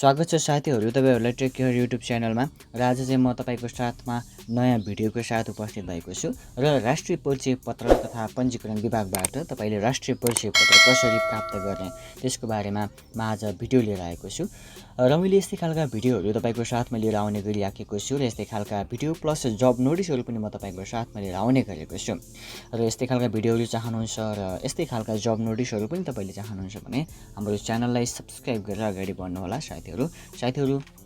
स्वागत छ साथीहरू तपाईहरुलाई टेक केयर युट्युब च्यानलमा र आज चाहिँ म तपाईको साथमा नयाँ भिडियोको साथ उपस्थित भएको छु र राष्ट्रिय परिचय पत्र तथा पञ्जीकरण विभागबाट तपाईले राष्ट्रिय परिचय पत्र कसरी प्राप्त गर्ने त्यसको बारेमा म आज भिडियो लिएर आएको छु र मैले यस्तै खालका भिडियोहरू तपाईको साथमा लिएर आउने गरिराखेको छु र यस्तै खालका भिडियो प्लस जब नोटिसहरू पनि म तपाईको साथमा लिएर आउने गरेको छु र यस्तै खालका भिडियोहरू चाहनुहुन्छ र यस्तै खालका जब नोटिसहरू पनि तपाईले चाहनुहुन्छ भने हाम्रो च्यानललाई सब्स्क्राइब गरेर अगाडि बढ्नु होला साथीहरू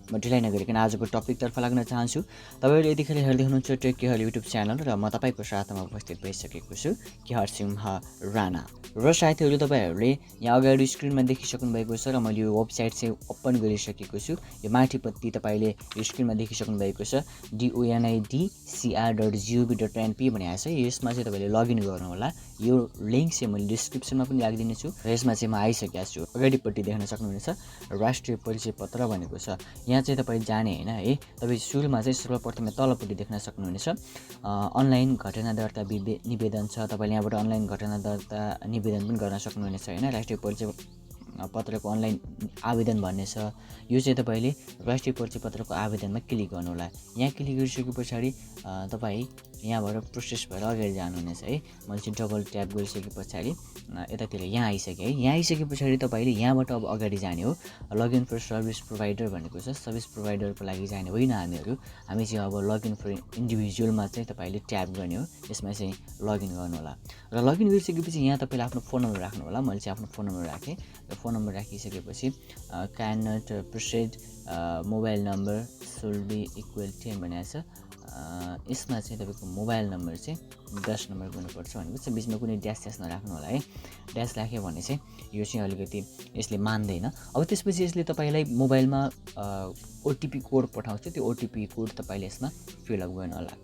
म ढिलाइ नगरिकन आजको टपिकतर्फ लाग्न चाहन्छु। तपाईहरु यतिखेर हेर्दै हुनुहुन्छ टेक केहर युट्युब च्यानल र म तपाईको साथमा उपस्थित भइसकेको छु केहर राणा र साथीहरू तपाईहरुले यहाँ अगाडि स्क्रिनमा देखिसक्नु भएको छ र मैले यो वेबसाइट चाहिँ ओपन गरिसकेको छु। यो माथिपट्टि तपाईले यो स्क्रिनमा देखिसक्नु भएको छ donidcr.gov.np भनेको छ। यसमा चाहिँ तपाईले लगइन गर्नु होला। यो लिंक चाहिँ मैले डिस्क्रिप्सनमा पनि राखिदिने छु र यसमा चाहिँ म आइसकेको छु। अगाडिपट्टि देख्न सक्नुहुनेछ राष्ट्रिय परिचय पत्र भनेको छ। यहाँ चाहिँ तपाईले जाने हैन है, तपाई सुरुमा चाहिँ सर्वप्रथम तलपट्टि देख्न सक्नुहुनेछ अनलाइन घटना दर्ता निवेदन छ। तपाईले यहाँबाट अनलाइन घटना दर्ता निवेदन पनि गर्न सक्नुहुनेछ हैन। राष्ट्रिय परिचय पत्रको अनलाइन आवेदन भन्ने छ। यो चाहिँ तपाईले राष्ट्रिय परिचय पत्रको आवेदनमा क्लिक गर्नु होला। यहाँ क्लिक गरिसकेपछि तपाई यहाँबाट प्रोसेस भएर अगाडि जानुहुनेछ है। मैले चाहिँ डबल ट्याप गरिसकेपछि यतातिर यहाँ आइसके है। यहाँ आइसकेपछि तपाईले यहाँबाट अब अगाडि जाने हो। लगइन फर सर्भिस प्रोभाइडर भनेको छ। सर्भिस प्रोभाइडरको लागि जाने होइन हामी चाहिँ अब लगइन फर इन्डिभिजुअलमा चाहिँ तपाईले ट्याप गर्ने हो। यसमा चाहिँ लगइन गर्नु होला र लगइन गरिसकेपछि यहाँ तपाईले आफ्नो फोन नम्बर राख्नु होला। मैले चाहिँ आफ्नो फोन नम्बर राखेँ र फोन नम्बर राखिसकेपछि can not proceed mobile number should be equal 10 भनेको छ। यसमा चाहिँ तपाईको मोबाइल नम्बर चाहिँ 10 नम्बर गर्नुपर्छ भनेको छ। बीचमा कुनै ड्यास नराख्नु होला है। ड्यास राख्यो भने चाहिँ यो चाहिँ अलिकति यसले मान्दैन। अब त्यसपछि यसले तपाईलाई मोबाइलमा ओटीपी कोड पठाउँछ। त्यो ओटीपी कोड तपाईले यसमा फिल अप गर्नु होला।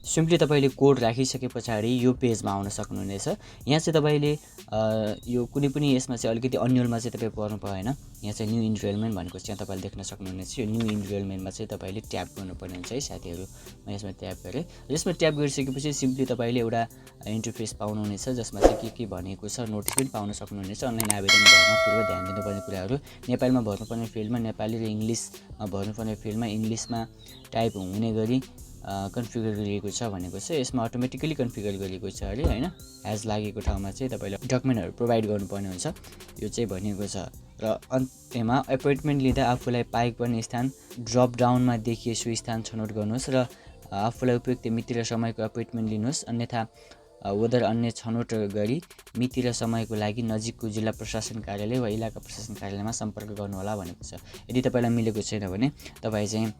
सिम्पली तपाईले कोड राखिसकेपछि यो पेजमा आउन सक्नुहुनेछ। यहाँ चाहिँ तपाईले यो कुनै पनि यसमा चाहिँ अलिकति अन्यलमा चाहिँ तपाई पर्नु भएन। यहाँ चाहिँ न्यू इनरोलमेन्ट भनेको चाहिँ तपाईले देख्न सक्नुहुनेछ। यो न्यू इनरोलमेन्टमा चाहिँ तपाईले ट्याप गर्नुपर्ने हुन्छ है साथीहरु। म यसमा ट्याप गरे। यसमा ट्याप गरिसकेपछि सिम्पली तपाईले एउटा इन्टरफेस पाउनुहुनेछ जसमा चाहिँ के भनेको छ नोटिस पनि पाउन सक्नुहुनेछ। अनलाइन आवेदन भर्न पूर्व ध्यान दिनुपर्ने कुराहरू नेपालमा भर्नुपर्ने फिल्डमा नेपाली र इङ्ग्लिसमा भर्नुपर्ने फिल्डमा इङ्ग्लिसमा टाइप हुने गरी कन्फिगर गरिएको छ भनेको छ। यसमा अटोमेटिकली कन्फिगर गरिएको छ अरे हैन। एज लागेको ठाउँमा चाहिँ तपाईले डकुमेन्टहरु प्रोभाइड गर्नुपर्ने हुन्छ। यो चाहिँ भनेको छ र अन्त्यमा एपोइन्टमेन्ट लिँदा आफूलाई पाएको पर्ने स्थान ड्रप डाउनमा देखिएको स्थान छनौट गर्नुहोस् र आफूलाई उपयुक्त मिति र समयको एपोइन्टमेन्ट लिनुहोस्। अन्यथा वदर अन्य छनौट गरी मिति र समयको लागि नजिकको जिल्ला प्रशासन कार्यालय वा इलाका प्रशासन कार्यालयमा सम्पर्क गर्नु होला भनेको छ। यदि तपाईलाई मिलेको छैन भने तपाई चाहिँ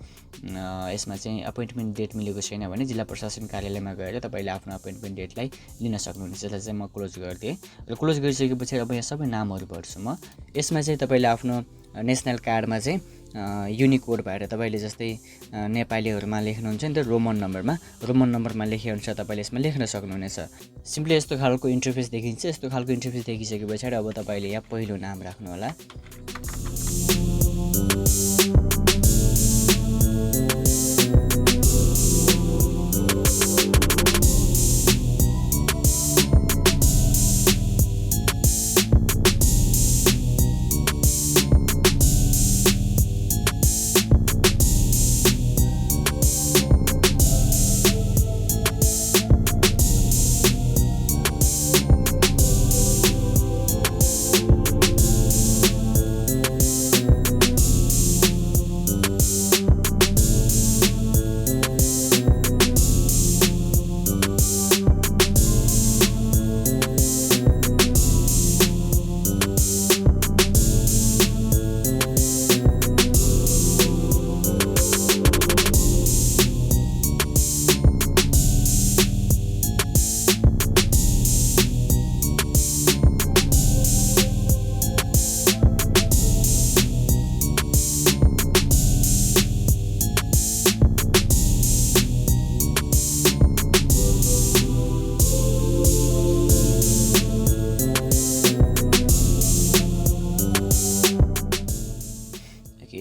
यसमा चाहिँ अपोइन्टमेन्ट डेट मिलेको छैन भने जिल्ला प्रशासन कार्यालयमा गएर तपाईले आफ्नो अपोइन्टमेन्ट डेटलाई लिन सक्नुहुनेछ। यसलाई चाहिँ म क्लोज गर्दिए र क्लोज गरिसकेपछि अब यहाँ सबै नामहरु भर्छु म। यसमा चाहिँ तपाईले आफ्नो नेशनल कार्डमा चाहिँ युनिकोड भएर तपाईले जस्तै नेपालीहरुमा लेख्नुहुन्छ नि त रोमन नम्बरमा लेखे अनुसार तपाईले यसमा लेख्न सक्नुहुनेछ। सिम्पली यस्तो खालको इन्टरफेस देखिन्छ। यस्तो खालको इन्टरफेस देखिसकेपछि अब तपाईले यहाँ पहिलो नाम राख्नु होला।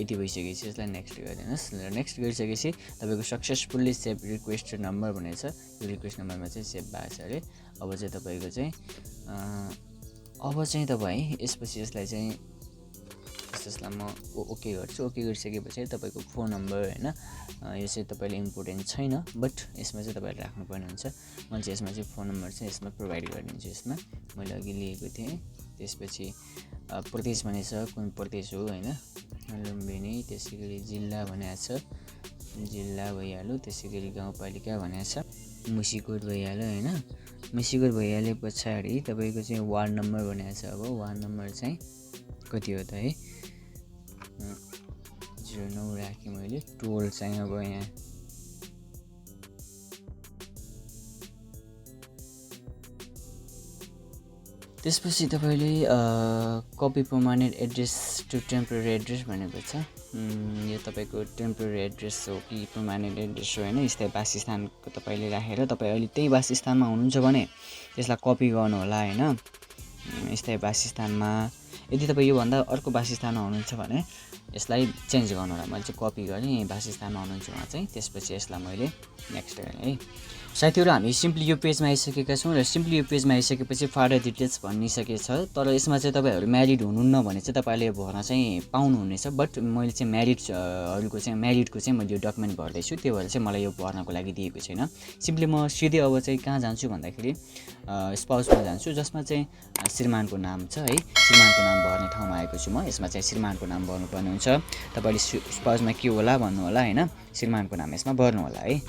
यति भइसकेपछि यसलाई नेक्स्ट गरिदिनुहोस्। र नेक्स्ट गरिसकेपछि तपाईँको सक्सेसफुल्ली सेभ रिक्वेस्ट नम्बर भनेको छ, यो रिक्वेस्ट नम्बरमा चाहिँ सेभ भएको छ अरे। अब चाहिँ तपाईँको चाहिँ तपाईँ यसपछि यसलाई चाहिँ यसलाई म ओके गर्छु। ओके गरिसकेपछि तपाईँको फोन नम्बर होइन, यो चाहिँ तपाईँले इम्पोर्टेन्ट छैन, बट यसमा चाहिँ तपाईँले राख्नुपर्ने हुन्छ। मैले चाहिँ यसमा चाहिँ फोन नम्बर चाहिँ यसमा प्रोभाइड गरिदिन्छु। यसमा मैले अघि लिएको थिएँ। त्यसपछि प्रदेश भनेको छ, कुन प्रदेश हो होइन, लुम्बिनी। त्यसै गरी जिल्ला भनेको छ, जिल्ला भइहाल्यो। त्यसै गरी गाउँपालिका भनेको छ, मुसिकोट भइहाल्यो होइन। मुसिकोट भइहाले पछाडि तपाईँको चाहिँ वार्ड नम्बर भनेको छ। अब वार्ड नम्बर चाहिँ कति हो त है, 09 राखेँ मैले। टोल चाहिँ अब यहाँ त्यसपछि तपाईँले copy permanent address to temporary address भनेको छ। यो तपाईँको टेम्पोरेरी एड्रेस हो कि पर्मानेन्ट एड्रेस हो होइन, स्थायी वासस्थानको तपाईँले राखेर तपाईँ अहिले त्यही वासस्थानमा हुनुहुन्छ भने त्यसलाई कपी गर्नु होला होइन। स्थायी वासस्थानमा यदि तपाईँ योभन्दा अर्को वासस्थानमा हुनुहुन्छ भने यसलाई चेन्ज गर्नु होला। मैले चाहिँ कपी गरेँ, यहीँ वासस्थानमा हुनुहुन्छ उहाँ चाहिँ। त्यसपछि यसलाई मैले नेक्स्ट गरेँ है। साथीहरू हामी सिम्पली यो पेजमा आइसकेका छौँ र सिम्पली यो पेजमा आइसकेपछि फादर डिटेल्स भनिसकेको छ। तर यसमा चाहिँ तपाईँहरू म्यारिड हुनुहुन्न भने चाहिँ तपाईँले भर्न चाहिँ पाउनुहुनेछ। बट मैले चाहिँ म्यारिडहरूको चाहिँ मैले यो डकुमेन्ट भर्दैछु, त्यो भएर चाहिँ मलाई यो भर्नको लागि दिएको छैन। सिम्पली म सिधै अब चाहिँ कहाँ जान्छु भन्दाखेरि स्पाउसमा जान्छु, जसमा चाहिँ श्रीमानको नाम छ है। श्रीमानको नाम भर्ने ठाउँमा आएको छु म। यसमा चाहिँ श्रीमानको नाम भर्नुपर्ने हुन्छ। तपाईँले स्पाउसमा के होला भन्नु होला होइन, श्रीमानको नाम यसमा भर्नु होला है।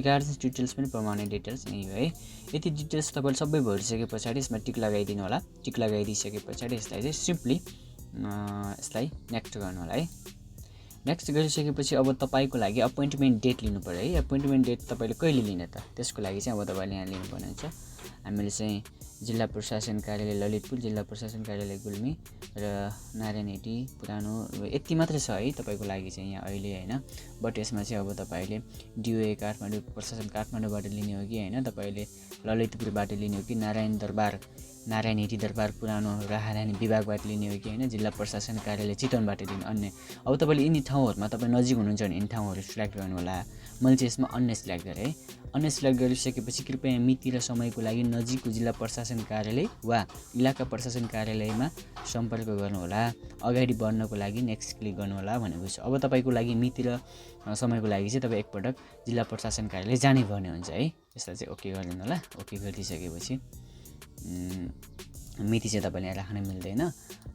गार्जियन डिटेल्स पनि पर्मानेन्ट डिटेल्स यही हो है। यति डिटेल्स तपाईँले सबै भरिसके पछाडि यसमा टिक लगाइदिनु होला। टिक लगाइदिइसके पछाडि यसलाई चाहिँ सिम्पली यसलाई नेक्स्ट गर्नु होला है। नेक्स्ट गरिसकेपछि अब तपाईँको लागि अपोइन्टमेन्ट डेट लिनु पर्यो है। अपोइन्टमेन्ट डेट तपाईँले कहिले लिने त, त्यसको लागि चाहिँ अब तपाईँले यहाँ लिनुपर्ने हुन्छ। हामीले चाहिँ जिल्ला प्रशासन कार्यालय ललितपुर, जिल्ला प्रशासन कार्यालय गुल्मी र नारायणहिटी पुरानो, यति मात्रै छ है तपाईँको लागि चाहिँ यहाँ अहिले होइन। बट यसमा चाहिँ अब तपाईँले डिओए काठमाडौँ प्रशासन काठमाडौँबाट लिने हो कि होइन, तपाईँले ललितपुरबाट लिने हो कि नारायणहिटी दरबार पुरानो राहरानी विभागबाट लिने हो कि होइन, जिल्ला प्रशासन कार्यालय चितवनबाट लिने अन्य। अब तपाईँले यिनी ठाउँहरूमा तपाईँ नजिक हुनुहुन्छ भने यिनी ठाउँहरू सिलेक्ट गर्नु होला। मैले चाहिँ यसमा अन्य सिलेक्ट गरेँ है। अन्य सिलेक्ट गरिसकेपछि कृपया मिति र समयको लागि नजिकको जिल्ला प्रशासन कार्यालय वा इलाका प्रशासन कार्यालयमा सम्पर्क गर्नुहोला। अगाडि बढ्नको लागि नेक्स्ट क्लिक गर्नुहोला भनेको छ। अब तपाईँको लागि मिति र समयको लागि चाहिँ तपाईँ एकपटक जिल्ला प्रशासन कार्यालय जानै पर्ने हुन्छ है। यसलाई चाहिँ ओके गरिदिनु होला। ओके गरिदिइसकेपछि मिति चाहिँ तपाईँले यहाँ राख्न मिल्दैन।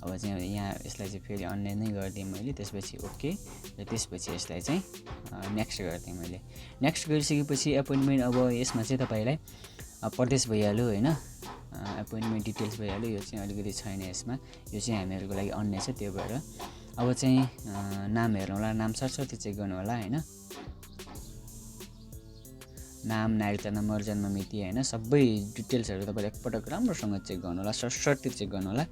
अब चाहिँ यहाँ यसलाई चाहिँ फेरि अन्य नै गरिदिएँ मैले। त्यसपछि ओके र त्यसपछि यसलाई चाहिँ नेक्स्ट गरिदिएँ मैले। नेक्स्ट गरिसकेपछि एपोइन्टमेन्ट, अब यसमा चाहिँ तपाईँलाई प्रदेश भइहाल्यो होइन, एपोइन्टमेन्ट डिटेल्स भइहाल्यो। यो चाहिँ अलिकति छैन यसमा, यो चाहिँ हामीहरूको लागि अन्य छ। त्यो भएर अब चाहिँ नाम हेर्नु होला, नाम सरस्वती चेक गर्नु होला होइन। नाम, नागरिकता नम्बर, जन्म मिति होइन, सबै डिटेल्सहरू तपाईँले एकपटक राम्रोसँग चेक गर्नु होला, सरस्वती चेक गर्नु होला।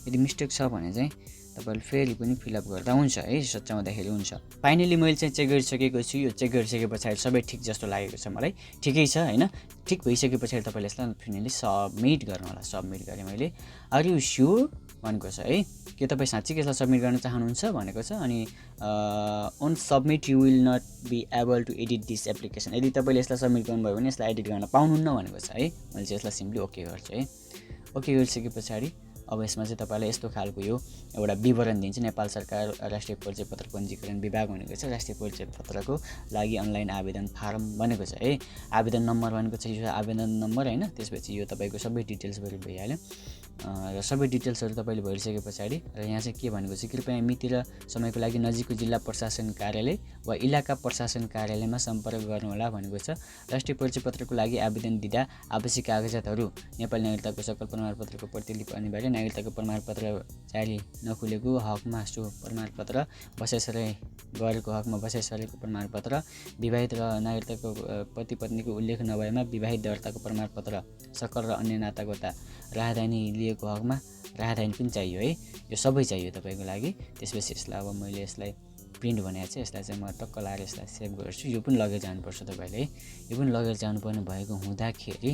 यदि मिस्टेक छ भने चाहिँ तपाईँले फेरि पनि फिलअप गर्दा हुन्छ है, सच्याउँदाखेरि हुन्छ। फाइनली मैले चाहिँ चेक गरिसकेको छु। यो चेक गरिसके पछाडि सबै ठिक जस्तो लागेको छ मलाई, ठिकै छ होइन। ठिक भइसके पछाडि तपाईँले यसलाई फाइनली सबमिट गर्नु होला। सबमिट गरेँ मैले। आर यु स्योर भनेको छ है। के तपाईँ साँच्चै यसलाई सबमिट गर्न चाहनुहुन्छ भनेको छ। अनि on submit you will not be able to edit this application. यदि तपाईँले यसलाई सबमिट गर्नुभयो भने यसलाई एडिट गर्न पाउनुहुन्न भनेको छ है। मैले चाहिँ यसलाई सिम्पली ओके गर्छु है। ओके गरिसके पछाडि अब यसमा चाहिँ तपाईँलाई यस्तो खालको यो एउटा विवरण दिन्छ। नेपाल सरकार राष्ट्रिय परिचय पत्र पञ्जीकरण विभाग भनेको छ। राष्ट्रिय परिचय पत्रको लागि अनलाइन आवेदन फारम भनेको छ है। आवेदन नम्बर भनेको छ यो आवेदन नम्बर हैन। त्यसपछि यो तपाईँको सबै डिटेल्सहरू भइहाल्यो र सबै डिटेल्सहरू तपाईँले भरिसके पछाडि र यहाँ चाहिँ के भनेको छ, कृपया मिति र समयको लागि नजिकको जिल्ला प्रशासन कार्यालय वा इलाका प्रशासन कार्यालयमा सम्पर्क गर्नुहोला भनेको छ। राष्ट्रिय परिचय पत्रको लागि आवेदन दिँदा आवश्यक कागजातहरू नेपाली नागरिकताको सकल प्रमाणपत्रको प्रतिलिपि अनिवार्य, नागरिकताको प्रमाणपत्र जारी नखुलेको हकमा सो प्रमाणपत्र, बसाइसराई गरेको हकमा बसाइसराईको प्रमाणपत्र, विवाहित र नागरिकताको पति पत्नीको उल्लेख नभएमा विवाहित दर्ताको प्रमाणपत्र, सकल र अन्य नातागोता, राहदानी लिएको हकमा राहदानी पनि चाहियो है। यो सबै चाहियो तपाईँको लागि। त्यसपछि यसलाई अब मैले यसलाई प्रिन्ट भनेको छ, यसलाई चाहिँ म टक्क लाएर यसलाई सेभ गर्छु। यो पनि लगेर जानुपर्छ तपाईँले है। यो पनि लगेर जानुपर्ने भएको हुँदाखेरि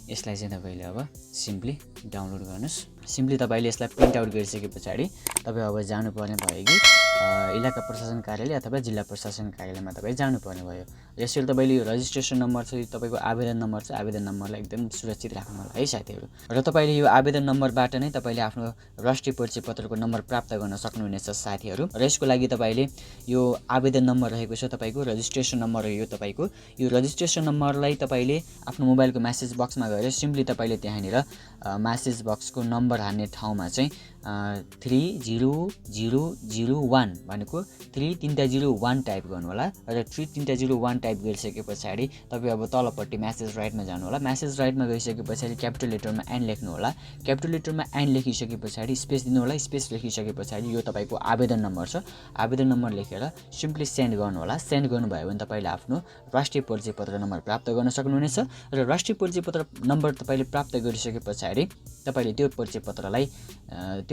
यसलाई चाहिँ तपाईँले अब सिम्पली डाउनलोड गर्नुहोस्। सिम्पली तपाईँले यसलाई प्रिन्ट आउट गरिसके पछाडि तपाईँ अब जानुपर्ने भयो कि इलाका प्रशासन कार्यालय अथवा जिल्ला प्रशासन कार्यालयमा तपाईँ जानुपर्ने भयो। यसरी तपाईँले यो रजिस्ट्रेसन नम्बर चाहिँ तपाईँको आवेदन नम्बर छ, आवेदन नम्बरलाई एकदम सुरक्षित राख्नु होला है साथीहरू। र तपाईँले यो आवेदन नम्बरबाट नै तपाईँले आफ्नो राष्ट्रिय परिचय पत्रको नम्बर प्राप्त गर्न सक्नुहुनेछ साथीहरू। र यसको लागि तपाईँले यो आवेदन नम्बर रहेको छ तपाईँको, रजिस्ट्रेसन नम्बर हो यो तपाईँको। यो रजिस्ट्रेसन नम्बरलाई तपाईँले आफ्नो मोबाइलको म्यासेज बक्समा गएर सिम्पली तपाईँले त्यहाँनिर म्यासेज बक्सको नम्बर हान्ने ठाउँमा चाहिँ 30001 भनेको 3301 टाइप गर्नु होला। र 3301 टाइप गरिसके पछाडि तपाईँ अब तलपट्टि म्यासेज राइटमा जानु होला। म्यासेज राइटमा गइसके पछाडि क्यापिटल लेटरमा एन लेख्नु होला। क्यापिटल लेटरमा एन लेखिसके पछाडि स्पेस दिनु होला। स्पेस लेखिसके पछाडि यो तपाईँको आवेदन नम्बर छ, आवेदन नम्बर लेखेर सिम्पली सेन्ड गर्नु होला। सेन्ड गर्नुभयो भने तपाईँले आफ्नो राष्ट्रिय परिचय पत्र नम्बर प्राप्त गर्न सक्नुहुनेछ। र राष्ट्रिय परिचय पत्र नम्बर तपाईँले प्राप्त गरिसके पछाडि तपाईँले त्यो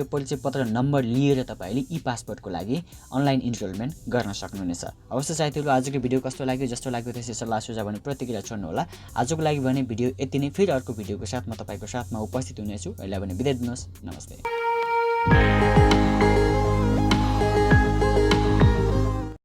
परिचय पत्र नम्बर लिएर तपाईँले ई-पासपोर्टको लागि अनलाइन इनरोलमेन्ट गर्न सक्नुहुनेछ। अवश्य साथीहरू आजको भिडियो कस्तो लाग्यो, जस्तो लाग्यो त्यसै सल्लाह सुझाव भने प्रतिक्रिया छोड्नु होला। आजको लागि भने भिडियो यति नै। फेरि अर्को भिडियोको साथमा तपाईँको साथमा उपस्थित हुनेछु। अहिले भने बिदा दिनुहोस्। नमस्ते।